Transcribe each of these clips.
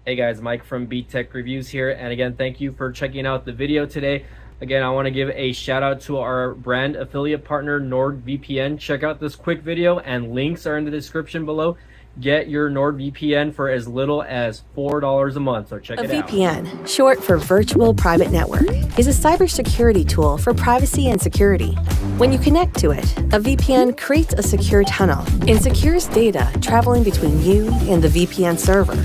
Hey guys, Mike from Beat Tech Reviews here, and again, thank you for checking out the video today. Again, I want to give a shout out to our brand affiliate partner NordVPN. Check out this quick video, and links are in the description below. Get your NordVPN for as little as $4 a month, so check it out. A VPN, short for Virtual Private Network, is a cybersecurity tool for privacy and security. When you connect to it, a VPN creates a secure tunnel and secures data traveling between you and the VPN server.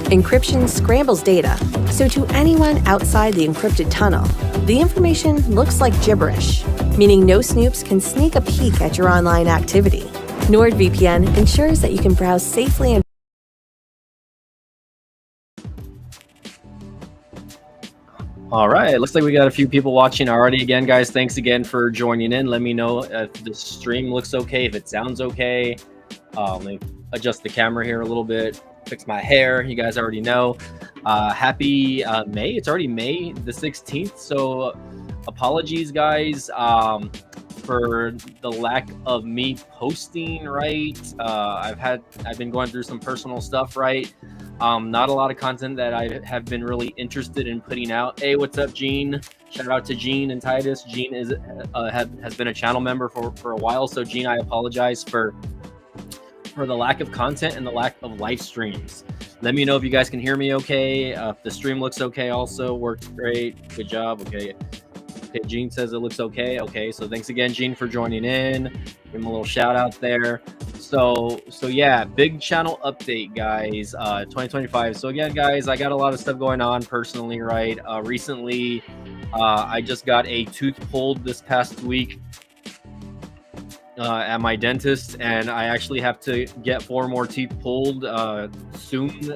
Encryption scrambles data, so to anyone outside the encrypted tunnel, the information looks like gibberish, meaning no snoops can sneak a peek at your online activity. NordVPN ensures that you can browse safely and All right, looks like we got a few people watching already. Again, guys, thanks again for joining in. Let me know if the stream looks okay, if it sounds okay. Let me adjust the camera here a little bit, fix my hair. You guys already know. Happy May. It's already May the 16th, so apologies, guys, for the lack of me posting, right? I've been going through some personal stuff, right? Not a lot of content that I have been really interested in putting out. Hey, what's up, Gene? Shout out to Gene and Titus. Gene is has been a channel member for a while, so Gene, I apologize for the lack of content and the lack of live streams. Let me know if you guys can hear me okay. If the stream looks okay, also works great. Good job. Okay. Okay, Gene says it looks okay. Okay, so thanks again, Gene, for joining in. Give him a little shout out there. So yeah, big channel update, guys. 2025. So again, guys, I got a lot of stuff going on personally, right? Recently, I just got a tooth pulled this past week at my dentist, and I actually have to get 4 more teeth pulled soon.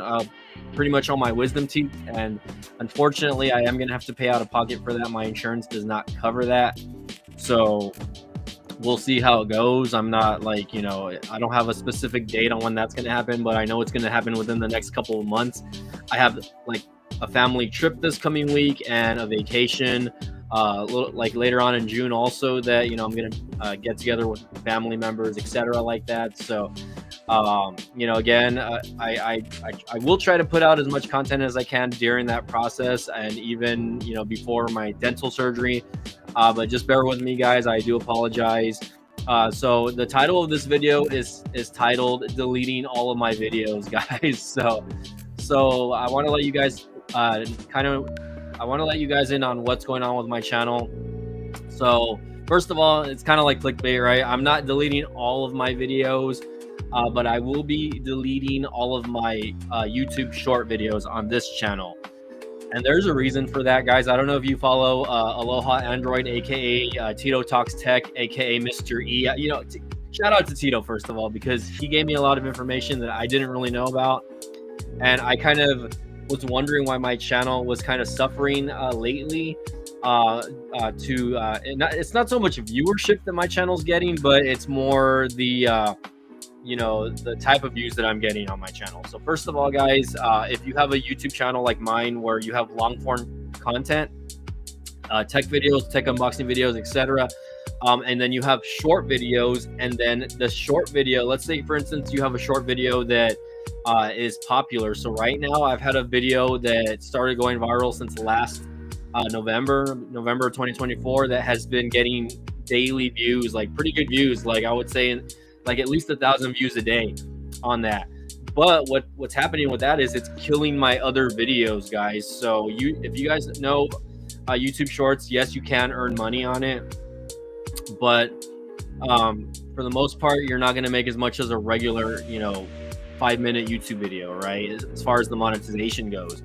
Pretty much all my wisdom teeth, and unfortunately I am gonna have to pay out of pocket for that. My insurance does not cover that, so we'll see how it goes. I'm not like, I don't have a specific date on when that's gonna happen, but I know it's gonna happen within the next couple of months. I have like a family trip this coming week and a vacation like later on in June also that I'm gonna get together with family members, etc., like that. So again, I will try to put out as much content as I can during that process, and even before my dental surgery, but just bear with me, guys. I do apologize. So the title of this video is titled "Deleting All of My Videos," guys. So I want to let you guys I want to let you guys in on what's going on with my channel. So first of all, it's kind of like clickbait, right? I'm not deleting all of my videos, but I will be deleting all of my YouTube short videos on this channel. And there's a reason for that, guys. I don't know if you follow Aloha Android, aka Tito Talks Tech, aka Mr. E. Shout out to Tito, first of all, because he gave me a lot of information that I didn't really know about. And I kind of was wondering why my channel was kind of suffering lately. It's not so much viewership that my channel's getting, but it's more the the type of views that I'm getting on my channel. So first of all, guys, if you have a YouTube channel like mine where you have long form content, tech videos, tech unboxing videos, etc., and then you have short videos, and then the short video, let's say for instance you have a short video that is popular. So right now I've had a video that started going viral since last November 2024 that has been getting daily views, like pretty good views, like I would say like at least 1,000 views a day on that. But what's happening with that is it's killing my other videos, guys. So if you guys know YouTube Shorts, yes, you can earn money on it, but for the most part you're not going to make as much as a regular 5-minute YouTube video, right, as far as the monetization goes.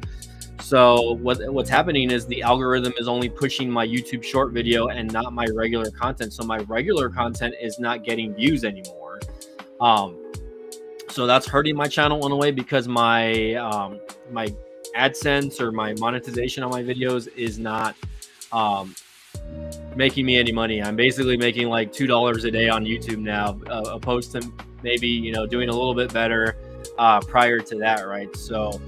So what's happening is the algorithm is only pushing my YouTube short video and not my regular content. So my regular content is not getting views anymore. So that's hurting my channel in a way, because my my AdSense or my monetization on my videos is not making me any money. I'm basically making like $2 a day on YouTube now, opposed to maybe doing a little bit better prior to that, right? So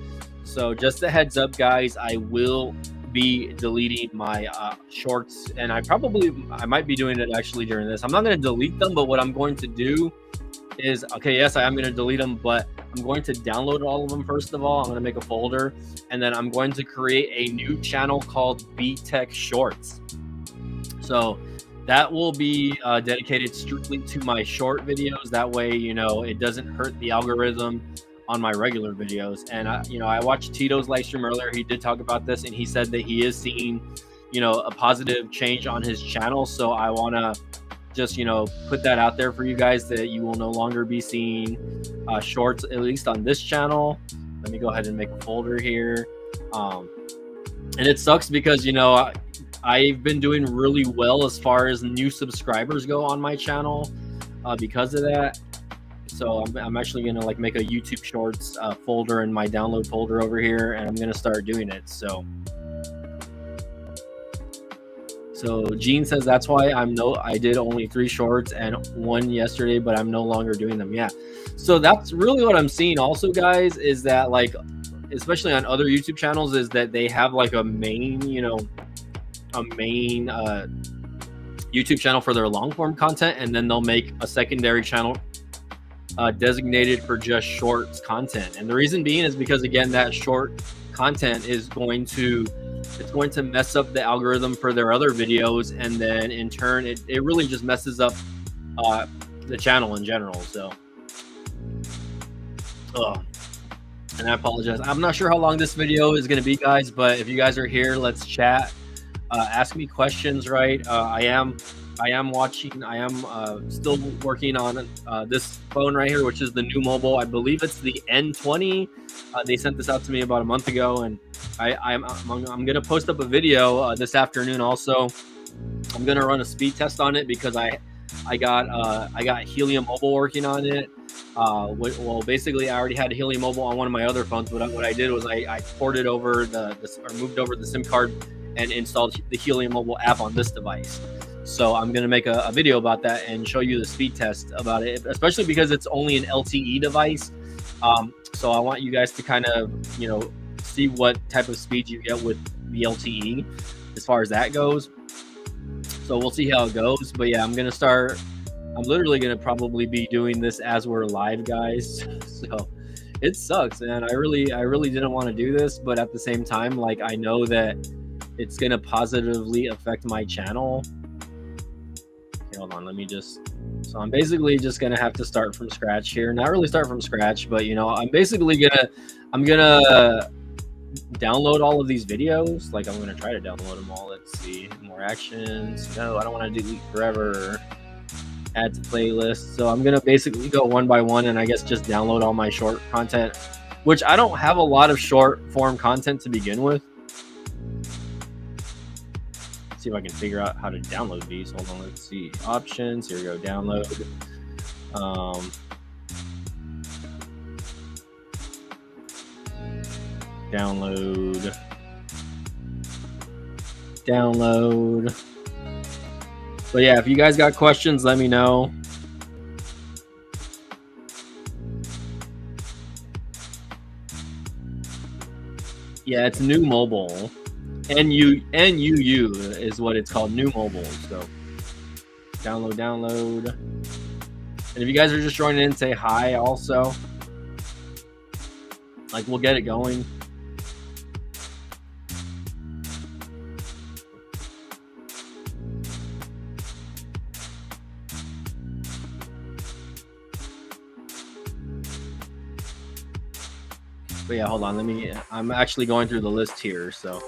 just a heads up, guys, I will be deleting my shorts, and I might be doing it actually during this. I'm not going to delete them, but what I'm going to do is, okay, yes, I am going to delete them, but I'm going to download all of them first of all. I'm going to make a folder, and then I'm going to create a new channel called B-Tech Shorts. So that will be dedicated strictly to my short videos. That way, you know, it doesn't hurt the algorithm on my regular videos. And I watched Tito's live stream earlier. He did talk about this, and he said that he is seeing, you know, a positive change on his channel. So I want to just, you know, put that out there for you guys, that you will no longer be seeing shorts, at least on this channel. Let me go ahead and make a folder here. And it sucks because, you know, I've been doing really well as far as new subscribers go on my channel because of that. So I'm actually going to like make a YouTube Shorts folder in my download folder over here, and I'm going to start doing it. So Gene says that's why I did only 3 shorts and 1 yesterday, but I'm no longer doing them. Yeah. So that's really what I'm seeing also, guys, is that like, especially on other YouTube channels, is that they have like a main, you know, YouTube channel for their long form content, and then they'll make a secondary channel designated for just shorts content. And the reason being is because, again, that short content is going to mess up the algorithm for their other videos, and then in turn it really just messes up the channel in general. So and I apologize, I'm not sure how long this video is going to be, guys, but if you guys are here, let's chat, ask me questions, right? I am still working on this phone right here, which is the new mobile. I believe it's the N20. They sent this out to me about a month ago, and I'm gonna post up a video this afternoon. Also, I'm gonna run a speed test on it because I got Helium Mobile working on it. Well, basically, I already had Helium Mobile on one of my other phones, but what I did was I ported over moved over the SIM card and installed the Helium Mobile app on this device. So I'm going to make a video about that and show you the speed test about it, especially because it's only an LTE device. So I want you guys to kind of, you know, see what type of speed you get with the LTE as far as that goes. So we'll see how it goes. But yeah, I'm literally going to probably be doing this as we're live, guys. So it sucks, man. I really didn't want to do this, but at the same time, like, I know that it's going to positively affect my channel. Hold on, so I'm basically just gonna have to start from scratch here. Not really start from scratch, but you know, I'm gonna download all of these videos. Like, I'm gonna try to download them all. Let's see, more actions. No, I don't want to delete forever. Add to playlist. So I'm gonna basically go one by one, and I guess just download all my short content, which I don't have a lot of short form content to begin with. See if I can figure out how to download these. Hold on, let's see. Options, here we go, download. Download. But yeah, if you guys got questions, let me know. Yeah, it's new mobile. NUU is what it's called, new mobile. So download. And if you guys are just joining in, say hi also. Like, we'll get it going. But yeah, hold on, I'm actually going through the list here, so.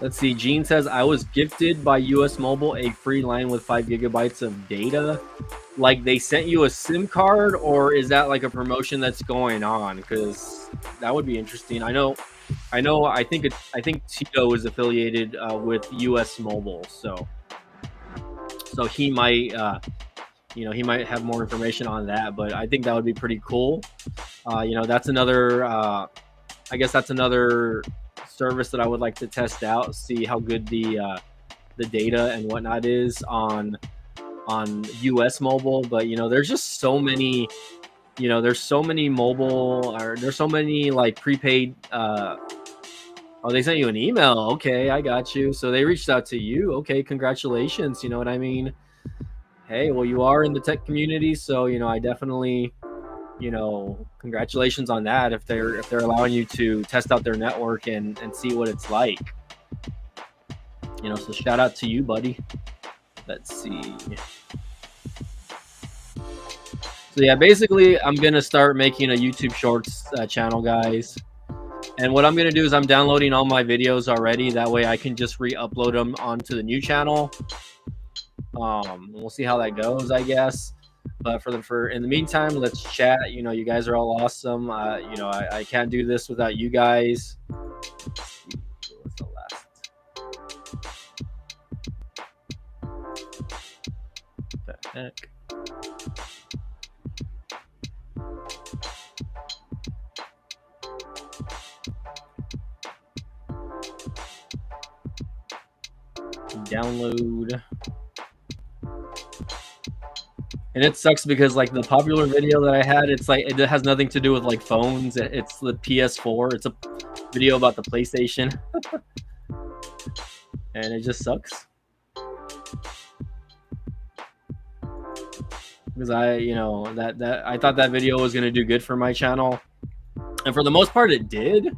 Let's see. Gene says, I was gifted by US Mobile a free line with 5 gigabytes of data. Like, they sent you a SIM card, or is that like a promotion that's going on? Because that would be interesting. I think Tito is affiliated with US Mobile, so he might he might have more information on that. But I think that would be pretty cool. That's another I guess that's another service that I would like to test out, see how good the data and whatnot is on US Mobile. But there's just so many, there's so many mobile, or there's so many like prepaid. They sent you an email. Okay, I got you. So they reached out to you. Okay, congratulations. You know what I mean? Hey, well, you are in the tech community, so I definitely, congratulations on that. If they're allowing you to test out their network and see what it's like, so shout out to you, buddy. Let's see. So yeah, basically, I'm gonna start making a YouTube Shorts channel, guys. And what I'm gonna do is I'm downloading all my videos already. That way, I can just re-upload them onto the new channel. We'll see how that goes, I guess. But for in the meantime, let's chat. You guys are all awesome. I can't do this without you guys. What's the last? What the heck? Download. And it sucks because like the popular video that I had, it's like it has nothing to do with like phones. It's the PS4. It's a video about the PlayStation. And it just sucks. Because I thought that video was gonna do good for my channel. And for the most part it did.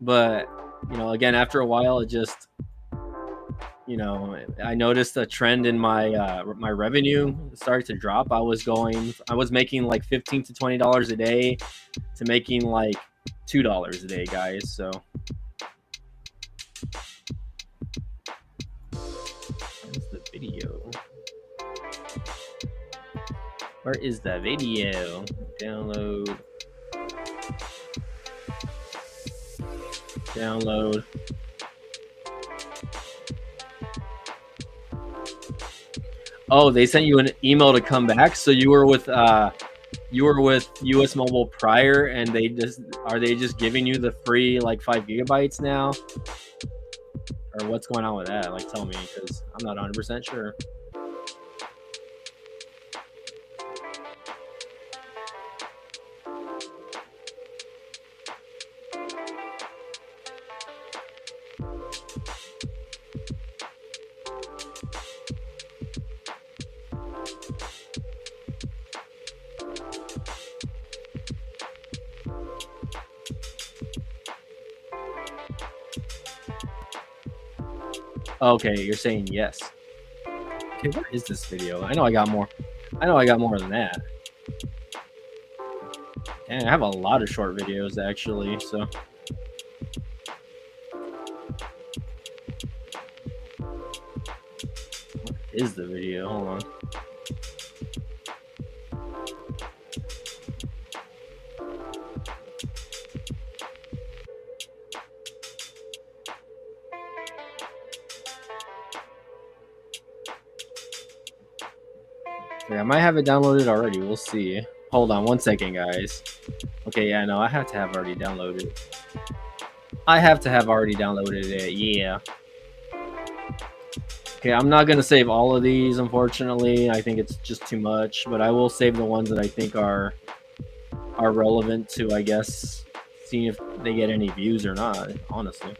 But again, after a while it just I noticed a trend in my my revenue started to drop. I was making like $15 to $20 a day to making like $2 a day, guys. So where's the video? Where is the video? Download. Oh, they sent you an email to come back. So you were with US Mobile prior, and they just giving you the free like 5 gigabytes now, or what's going on with that? Like, tell me, because I'm not 100% sure. Okay, you're saying yes. Okay, what is this video? I know I got more than that. And I have a lot of short videos actually, so. What is the video? Hold on. I might have it downloaded already. We'll see. Hold on 1 second, guys. Okay, yeah, no, I have to have already downloaded. it. Yeah. Okay, I'm not gonna save all of these, unfortunately. I think it's just too much, but I will save the ones that I think are relevant to, I guess, seeing if they get any views or not, honestly.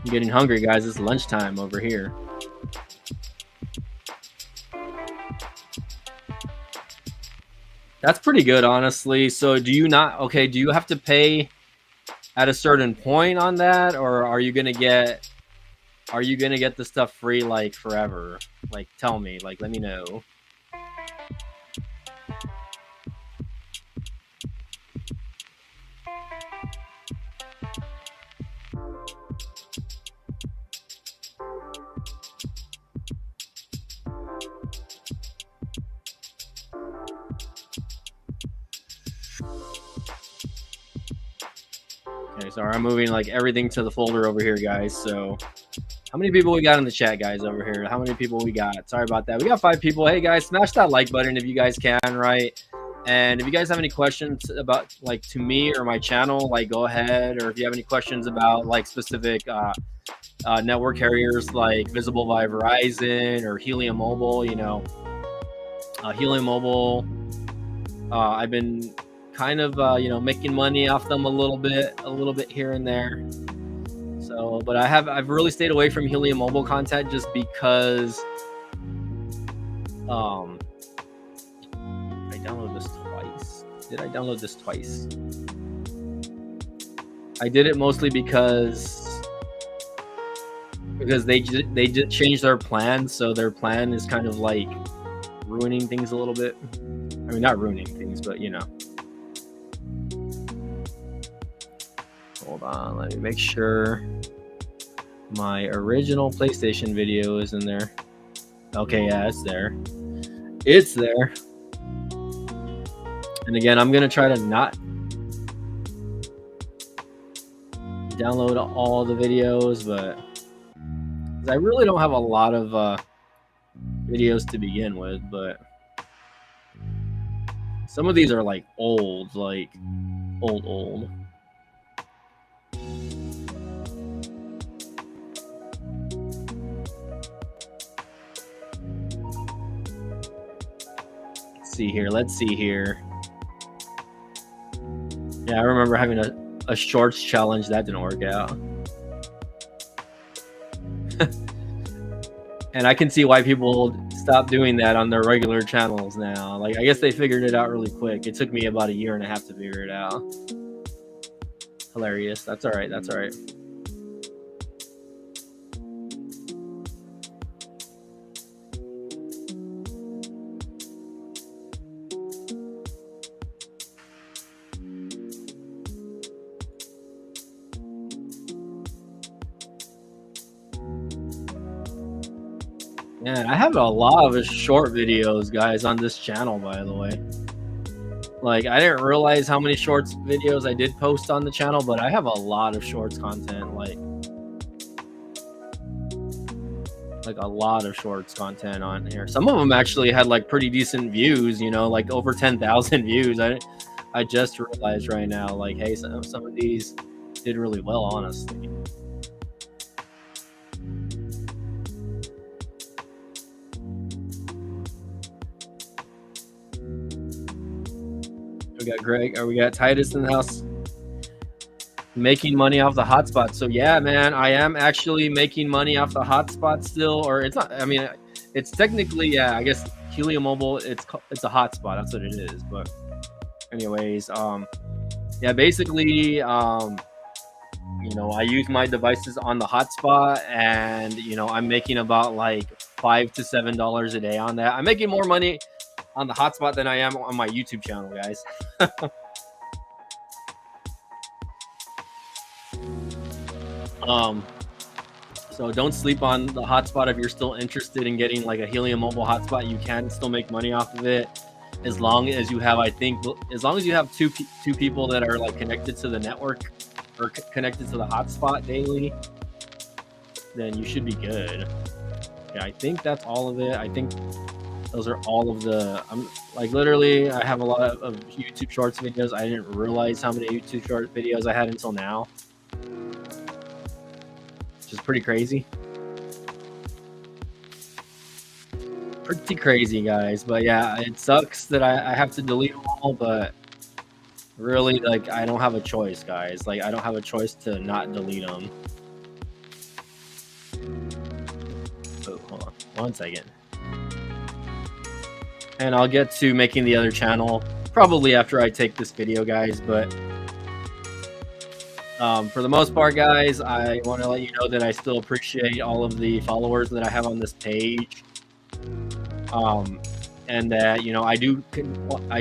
I'm getting hungry, guys. It's lunchtime over here. That's pretty good, honestly. So do you have to pay at a certain point on that, or are you gonna get the stuff free like forever? Like, tell me, like, let me know. Okay, sorry, I'm moving like everything to the folder over here, guys. So how many people we got in the chat, guys, over here? How many people we got? Sorry about that. We got 5 people. Hey, guys, smash that like button if you guys can, right? And if you guys have any questions about like to me or my channel, like go ahead. Or if you have any questions about like specific network carriers like Visible by Verizon or Helium Mobile, Helium Mobile, I've been kind of making money off them a little bit here and there. So, but I've really stayed away from Helium Mobile content just because I downloaded this twice. Did I download this twice? I did it mostly because they did change their plan, so their plan is kind of like ruining things a little bit. I mean, not ruining things, but Hold on, let me make sure my original PlayStation video is in there. Okay, yeah, it's there. It's there. And again, I'm gonna try to not download all the videos, but I really don't have a lot of videos to begin with, but some of these are like old, like old. Let's see here. Yeah, I remember having a shorts challenge that didn't work out. And I can see why people stop doing that on their regular channels now. Like, I guess they figured it out really quick. It took me about 1.5 years to figure it out. Hilarious. That's all right. That's all right. Man, I have a lot of short videos, guys, on this channel, by the way. Like, I didn't realize how many shorts videos I did post on the channel, but I have a lot of shorts content, like a lot of shorts content on here. Some of them actually had like pretty decent views, like over 10,000 views. I just realized right now, like, hey, some of these did really well, honestly. We got Greg, or we got Titus in the house. Making money off the hotspot. So yeah, man, I am actually making money off the hotspot still, or it's not. I mean, it's technically, yeah. I guess Helium Mobile, it's a hotspot. That's what it is. But anyways, yeah, basically, I use my devices on the hotspot, and I'm making about like $5 to $7 a day on that. I'm making more money on the hotspot than I am on my YouTube channel, guys. So don't sleep on the hotspot. If you're still interested in getting like a Helium Mobile hotspot, you can still make money off of it, as long as you have, as long as you have two people that are like connected to the network or connected to the hotspot daily, then you should be good. Yeah, I think that's all of it. I think those are all of the. I'm like, literally, I have a lot of YouTube Shorts videos. I didn't realize how many YouTube Short videos I had until now, which is pretty crazy. Pretty crazy, guys. But yeah, it sucks that I have to delete them all, but really, like, I don't have a choice, guys. Like, I don't have a choice to not delete them. Oh, hold on 1 second. And I'll get to making the other channel probably after I take this video, guys. But for the most part, guys, I want to let you know that I still appreciate all of the followers that I have on this page. And that, I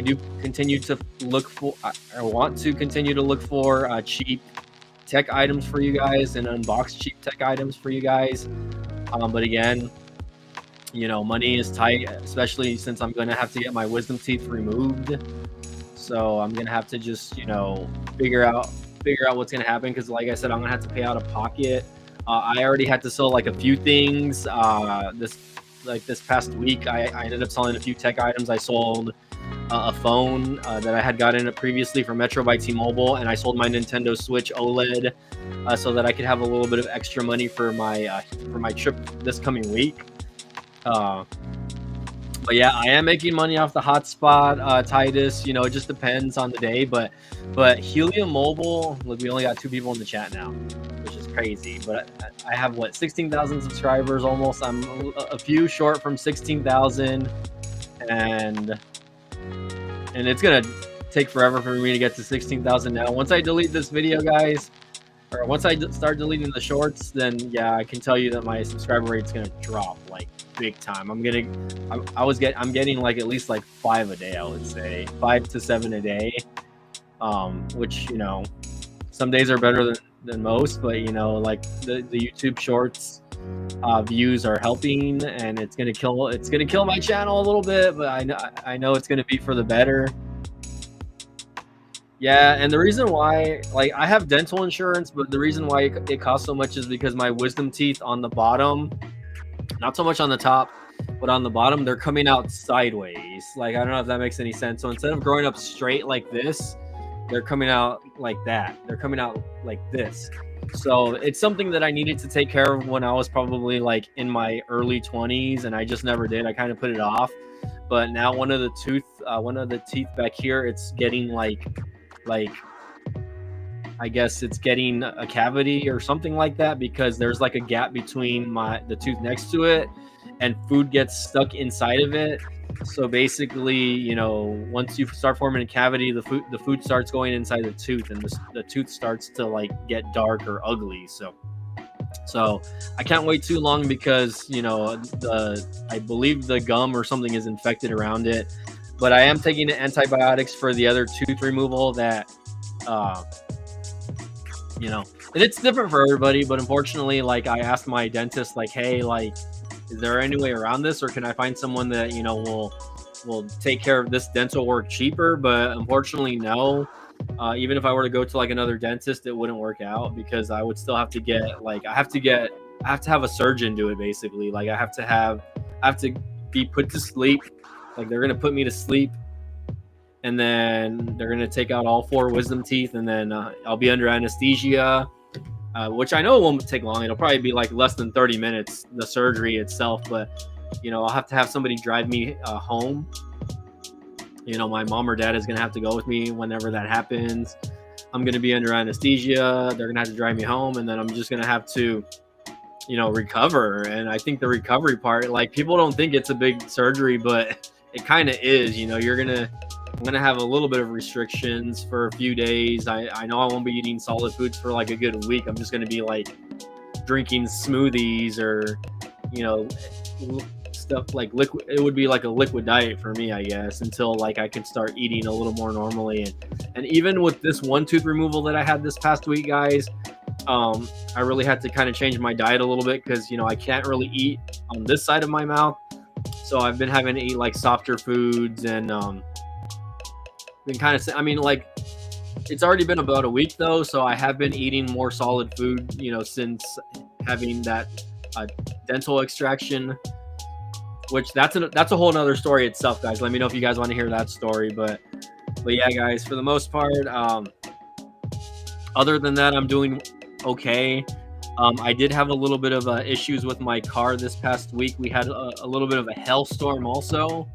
do continue to look for, I want to continue to look for cheap tech items for you guys and unbox cheap tech items for you guys. But again, money is tight, especially since I'm going to have to get my wisdom teeth removed. So I'm going to have to just, figure out what's going to happen. Because like I said, I'm going to have to pay out of pocket. I already had to sell like a few things. This past week, I ended up selling a few tech items. I sold a phone that I had gotten previously from Metro by T-Mobile, and I sold my Nintendo Switch OLED so that I could have a little bit of extra money for my trip this coming week. But yeah, I am making money off the hotspot, Titus. You know, it just depends on the day. But Helium Mobile, look, we only got 2 people in the chat now, which is crazy. But I have what, 16,000 subscribers almost. I'm a few short from 16,000, and it's gonna take forever for me to get to 16,000 now. Once I delete this video, guys, or once I start deleting the shorts, then yeah, I can tell you that my subscriber rate's gonna drop like big time. I'm getting like at least like 5 a day. I would say 5 to 7 a day, which, you know, some days are better than most, but you know, like the YouTube shorts views are helping, and it's gonna kill my channel a little bit, but I know it's gonna be for the better. Yeah, and the reason why, like, I have dental insurance, but the reason why it costs so much is because my wisdom teeth on the bottom, not so much on the top, but on the bottom, they're coming out sideways. Like, I don't know if that makes any sense. So instead of growing up straight like this, they're coming out like that. They're coming out like this. So it's something that I needed to take care of when I was probably like in my early 20s, and I just never did. I kind of put it off. But now one of the teeth back here, it's getting like I guess it's getting a cavity or something like that, because there's like a gap between the tooth next to it, and food gets stuck inside of it. So basically, you know, once you start forming a cavity, the food starts going inside the tooth, and the tooth starts to like get dark or ugly. So I can't wait too long, because, you know, I believe the gum or something is infected around it. But I am taking antibiotics for the other tooth removal that, you know, and it's different for everybody. But unfortunately, like, I asked my dentist, like, hey, like, is there any way around this, or can I find someone that, you know, will take care of this dental work cheaper? But unfortunately, no. Even if I were to go to like another dentist, it wouldn't work out, because I would still have to get like I have to have a surgeon do it, basically. Like I have to be put to sleep. Like, they're gonna put me to sleep, and then they're gonna take out all 4 wisdom teeth, and then I'll be under anesthesia, which I know it won't take long. It'll probably be like less than 30 minutes, the surgery itself. But, you know, I'll have to have somebody drive me home. You know, my mom or dad is gonna have to go with me whenever that happens. I'm gonna be under anesthesia. They're gonna have to drive me home, and then I'm just gonna have to, you know, recover. And I think the recovery part, like, people don't think it's a big surgery, but it kind of is. You know, I'm gonna have a little bit of restrictions for a few days. I know I won't be eating solid foods for like a good week. I'm just gonna be like drinking smoothies, or, you know, stuff like liquid. It would be like a liquid diet for me, I guess, until like I can start eating a little more normally. And even with this 1 tooth removal that I had this past week, guys, I really had to kind of change my diet a little bit, because, you know, I can't really eat on this side of my mouth. So I've been having to eat like softer foods, and been kind of, I mean, like, it's already been about a week though, so I have been eating more solid food, you know, since having that dental extraction, which that's a whole nother story itself, guys. Let me know if you guys want to hear that story. But yeah, guys, for the most part, other than that, I'm doing okay. I did have a little bit of issues with my car this past week. We had a little bit of a hailstorm also.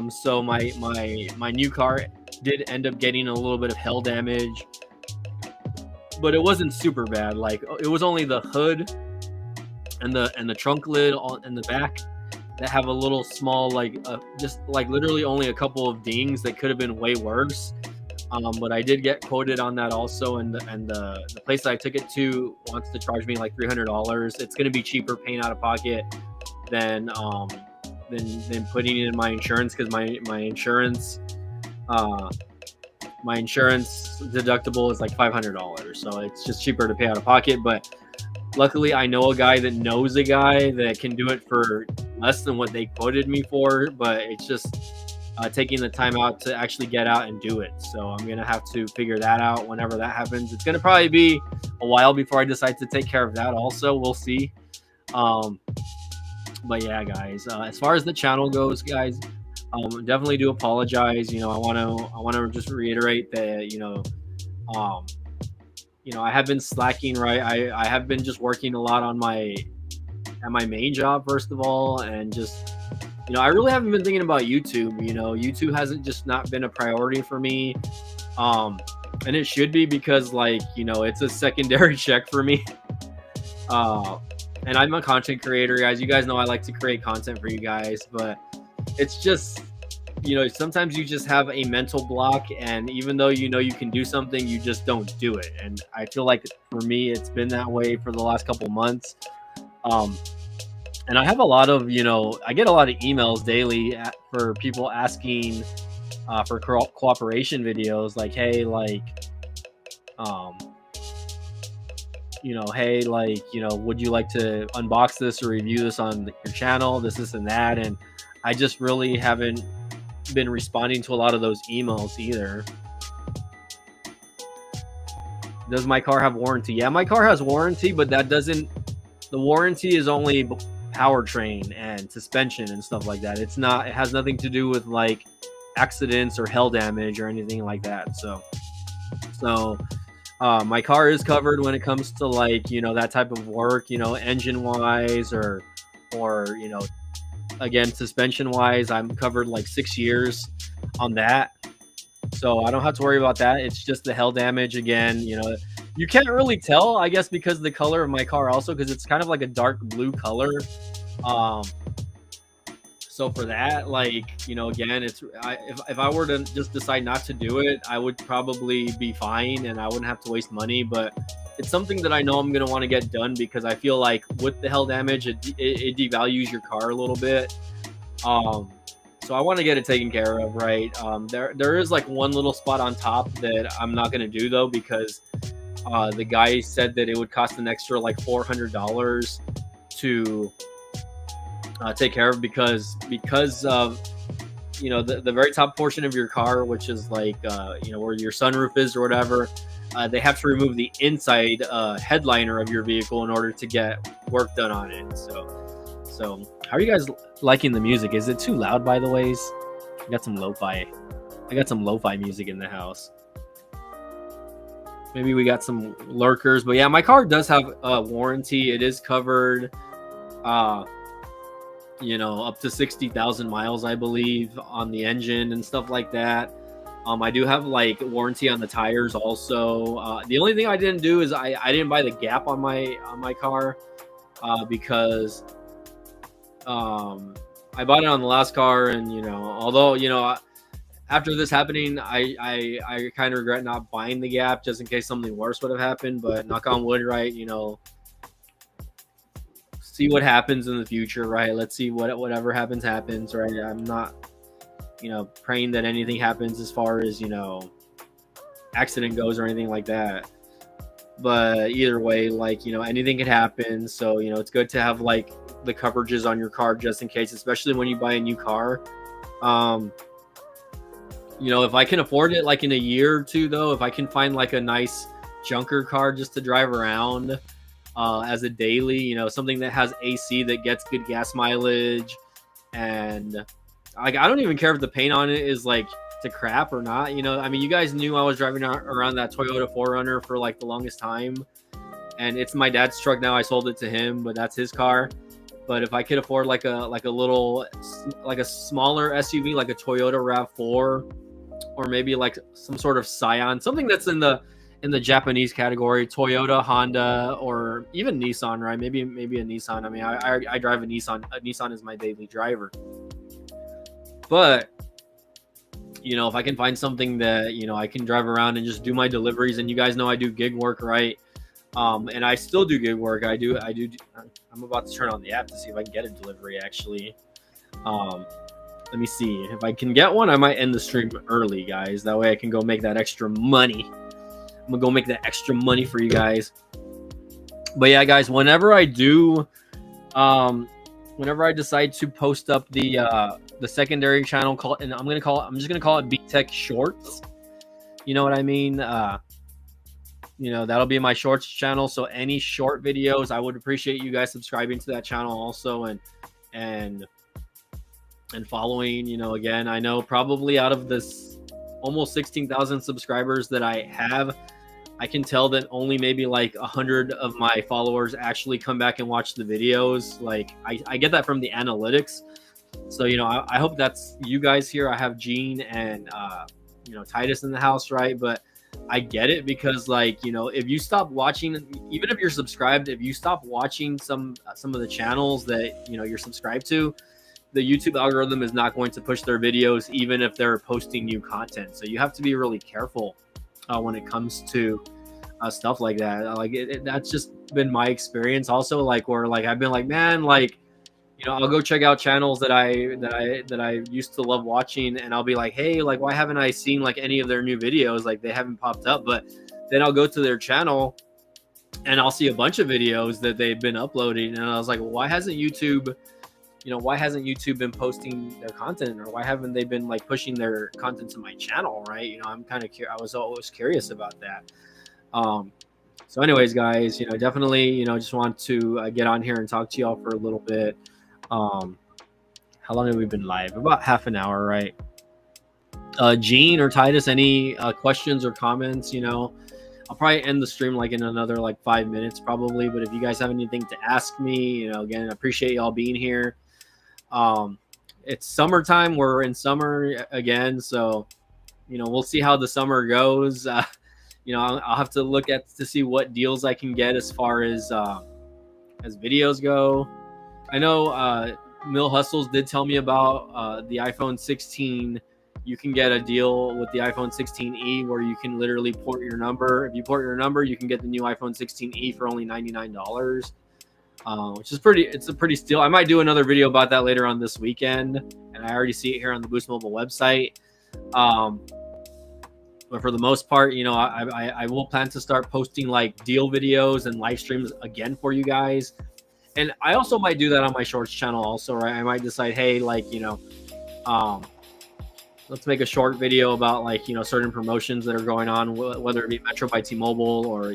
So my new car did end up getting a little bit of hail damage, but it wasn't super bad. Like, it was only the hood and the trunk lid in the back that have a little small, like, just like literally only a couple of dings that could have been way worse. But I did get quoted on that also, and the place that I took it to wants to charge me like $300. It's going to be cheaper paying out of pocket than putting it in my insurance, because my insurance deductible is like $500, so it's just cheaper to pay out of pocket. But luckily, I know a guy that knows a guy that can do it for less than what they quoted me for. But it's just taking the time out to actually get out and do it. So I'm gonna have to figure that out whenever that happens. It's gonna probably be a while before I decide to take care of that also. We'll see. But yeah, guys, as far as the channel goes, guys, Definitely do apologize. I want to just reiterate that, um, I have been slacking, right? I have been just working a lot on my main job, first of all, and just, I really haven't been thinking about YouTube. YouTube hasn't just not been a priority for me. Um, and it should be, because, like, it's a secondary check for me. Uh, and I'm a content creator, guys. You guys know I like to create content for you guys, but it's just, sometimes you just have a mental block, and even though you can do something, you just don't do it. And I feel like for me, it's been that way for the last couple months. And I have a lot of, I get a lot of emails daily for people asking for cooperation videos, like, hey, like, hey, like, would you like to unbox this or review this on your channel, this and that. And I just really haven't been responding to a lot of those emails either. Does my car have warranty? Yeah, my car has warranty, but the warranty is only powertrain and suspension and stuff like that. It has nothing to do with, like, accidents or hail damage or anything like that. So my car is covered when it comes to, like, that type of work, engine wise, or again, suspension wise. I'm covered like 6 years on that, so I don't have to worry about that. It's just the hail damage. Again, you can't really tell, I guess, because of the color of my car also, because it's kind of like a dark blue color. So for that, like, again, if I were to just decide not to do it, I would probably be fine and I wouldn't have to waste money. But it's something that I know I'm going to want to get done, because I feel like with the hail damage, it devalues your car a little bit. So I want to get it taken care of, right? There is, like, one little spot on top that I'm not going to do, though, because the guy said that it would cost an extra, like, $400 to take care of, because of the very top portion of your car, which is like where your sunroof is or whatever. They have to remove the inside headliner of your vehicle in order to get work done on it. So how are you guys liking the music? Is it too loud, by the ways? I got some lo-fi music in the house. Maybe we got some lurkers, but yeah, my car does have a warranty. It is covered up to 60,000 miles, I believe, on the engine and stuff like that. I do have, like, warranty on the tires also. The only thing I didn't do is I didn't buy the gap on my car, because I bought it on the last car, and although after this happening, I kind of regret not buying the gap, just in case something worse would have happened. But knock on wood, right? See what happens in the future, right? Let's see whatever happens, right? I'm not, praying that anything happens as far as, accident goes or anything like that. But either way, like, anything could happen. So, it's good to have, like, the coverages on your car just in case, especially when you buy a new car. If I can afford it, like, in a year or two, though, if I can find, like, a nice junker car just to drive around, as a daily, something that has AC that gets good gas mileage, and, like, I don't even care if the paint on it is, like, to crap or not. I mean, you guys knew I was driving around that Toyota 4Runner for, like, the longest time, and it's my dad's truck now. I sold it to him, but that's his car. But if I could afford like a little, like a smaller SUV, like a Toyota RAV4, or maybe like some sort of Scion, something that's in the Japanese category, Toyota, Honda, or even Nissan, right? Maybe a Nissan. I mean, I drive a Nissan. A Nissan is my daily driver. But, if I can find something that, I can drive around and just do my deliveries, and you guys know I do gig work, right? And I still do gig work. I'm about to turn on the app to see if I can get a delivery, actually. Let me see. If I can get one, I might end the stream early, guys. That way I can go make that extra money. I'm gonna go make that extra money for you guys. But yeah, guys, whenever I decide to post up the secondary channel, I'm just gonna call it B-Tech Shorts. You know what I mean? That'll be my shorts channel. So any short videos, I would appreciate you guys subscribing to that channel also, and and following. Again, I know probably out of this almost 16,000 subscribers that I have, I can tell that only maybe like 100 of my followers actually come back and watch the videos. Like I get that from the analytics. So, I hope that's you guys here. I have Gene and, Titus in the house, right? But I get it because, like, if you stop watching, even if you're subscribed, if you stop watching some of the channels that, you're subscribed to, the YouTube algorithm is not going to push their videos, even if they're posting new content. So you have to be really careful when it comes to stuff like that. Like that's just been my experience. Also, like where like I've been like, man, like I'll go check out channels that I used to love watching, and I'll be like, hey, like why haven't I seen like any of their new videos? Like they haven't popped up. But then I'll go to their channel and I'll see a bunch of videos that they've been uploading, and I was like, well, why hasn't YouTube been posting their content, or why haven't they been like pushing their content to my channel, right? I'm kind of I was always curious about that. So anyways, guys, definitely, just want to get on here and talk to y'all for a little bit. How long have we been live? About half an hour, right? Gene or Titus, any questions or comments? I'll probably end the stream like in another like 5 minutes probably, but if you guys have anything to ask me, again, I appreciate y'all being here. It's summertime. We're in summer again, so we'll see how the summer goes. I'll have to look to see what deals I can get as far as videos go. I know Mill Hustles did tell me about the iPhone 16. You can get a deal with the iPhone 16e where you can literally port your number. If you port your number, you can get the new iPhone 16e for only $99, which is it's a pretty steal. I might do another video about that later on this weekend, and I already see it here on the Boost Mobile website. But for the most part, I will plan to start posting like deal videos and live streams again for you guys. And I also might do that on my Shorts channel also, right? I might decide, hey, like, let's make a short video about like, certain promotions that are going on, whether it be Metro by T-Mobile or,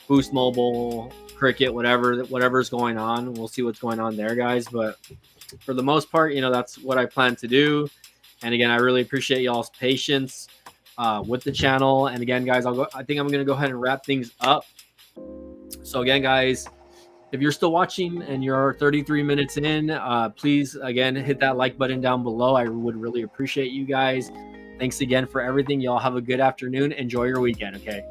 Boost Mobile, Cricket, whatever's going on. We'll see what's going on there, guys. But for the most part, that's what I plan to do. And again, I really appreciate y'all's patience with the channel. And again, guys, I think I'm going to go ahead and wrap things up. So again, guys, if you're still watching and you're 33 minutes in, please, again, hit that like button down below. I would really appreciate you guys. Thanks again for everything. Y'all have a good afternoon. Enjoy your weekend, okay?